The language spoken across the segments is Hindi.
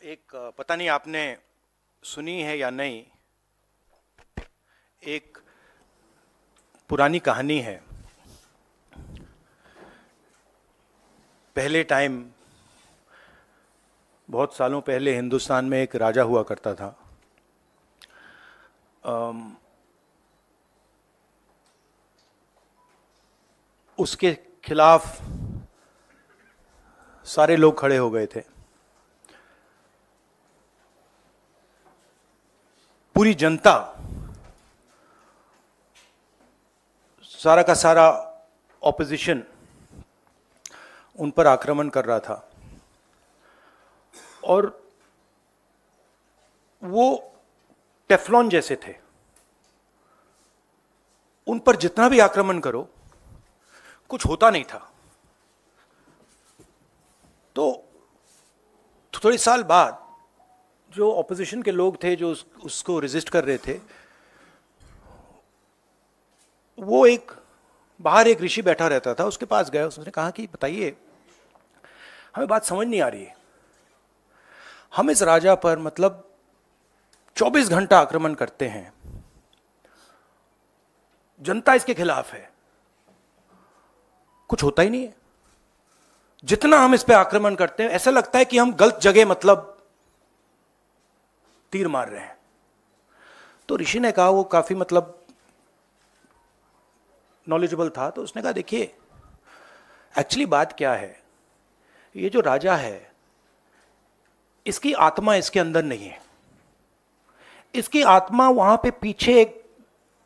एक पता नहीं आपने सुनी है या नहीं, एक पुरानी कहानी है। पहले टाइम, बहुत सालों पहले हिंदुस्तान में एक राजा हुआ करता था। उसके खिलाफ सारे लोग खड़े हो गए थे। पूरी जनता, सारा का सारा ऑपोजिशन उन पर आक्रमण कर रहा था और वो टेफ्लॉन जैसे थे। उन पर जितना भी आक्रमण करो कुछ होता नहीं था। तो थोड़े साल बाद जो ऑपोजिशन के लोग थे जो उसको रेजिस्ट कर रहे थे, वो बाहर एक ऋषि बैठा रहता था, उसके पास गए। उसने कहा कि बताइए, हमें बात समझ नहीं आ रही है। हम इस राजा पर 24 घंटा आक्रमण करते हैं, जनता इसके खिलाफ है, कुछ होता ही नहीं है। जितना हम इस पे आक्रमण करते हैं ऐसा लगता है कि हम गलत जगह तीर मार रहे हैं। तो ऋषि ने कहा, वो काफी नॉलेजेबल था, तो उसने कहा देखिए, एक्चुअली बात क्या है, ये जो राजा है इसकी आत्मा इसके अंदर नहीं है। इसकी आत्मा वहां पे पीछे एक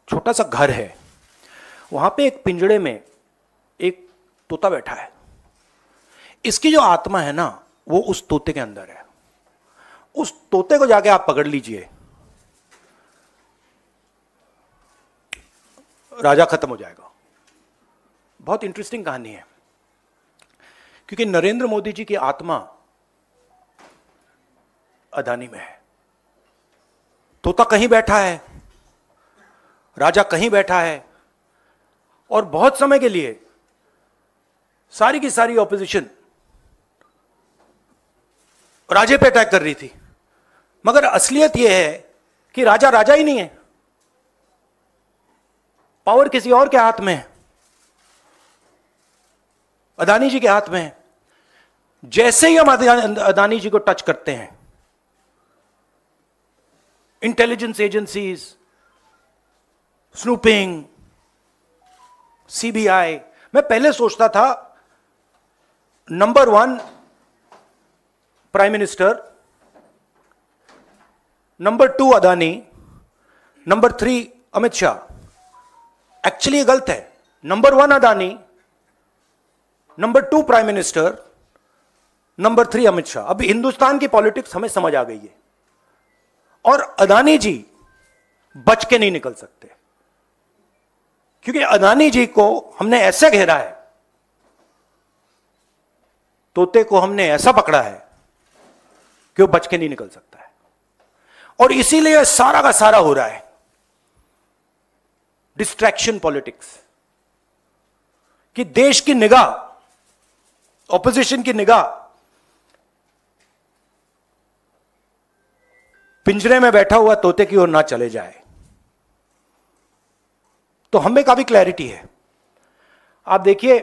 छोटा सा घर है, वहां पे एक पिंजड़े में एक तोता बैठा है। इसकी जो आत्मा है ना, वो उस तोते के अंदर है। उस तोते को जाके आप पकड़ लीजिए, राजा खत्म हो जाएगा। बहुत इंटरेस्टिंग कहानी है, क्योंकि नरेंद्र मोदी जी की आत्मा अदानी में है। तोता कहीं बैठा है, राजा कहीं बैठा है, और बहुत समय के लिए सारी की सारी ऑपोजिशन राजे पे अटैक कर रही थी। मगर असलियत यह है कि राजा राजा ही नहीं है, पावर किसी और के हाथ में है, अदानी जी के हाथ में है। जैसे ही हम अदानी जी को टच करते हैं, इंटेलिजेंस एजेंसीज, स्नूपिंग, सीबीआई, मैं पहले सोचता था number 1 prime minister, number 2 Adani, number 3 Amit Shah. Actually ये गलत है। Number 1 Adani, number 2 prime minister, number 3 Amit Shah. अब हिंदुस्तान की पॉलिटिक्स हमें समझ आ गई है, और अदानी जी बच के नहीं निकल सकते, क्योंकि अदानी जी को हमने ऐसे घेरा है, तोते को हमने ऐसा पकड़ा है कि वो बच के नहीं निकल सकता है। और इसीलिए सारा का सारा हो रहा है डिस्ट्रैक्शन पॉलिटिक्स, कि देश की निगाह, ऑपोजिशन की निगाह पिंजरे में बैठा हुआ तोते की ओर ना चले जाए। तो हमें काफी क्लैरिटी है। आप देखिए,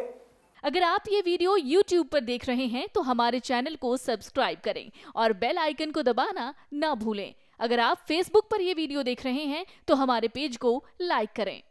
अगर आप ये वीडियो YouTube पर देख रहे हैं तो हमारे चैनल को सब्सक्राइब करें और बेल आइकन को दबाना ना भूलें। अगर आप Facebook पर ये वीडियो देख रहे हैं तो हमारे पेज को लाइक करें।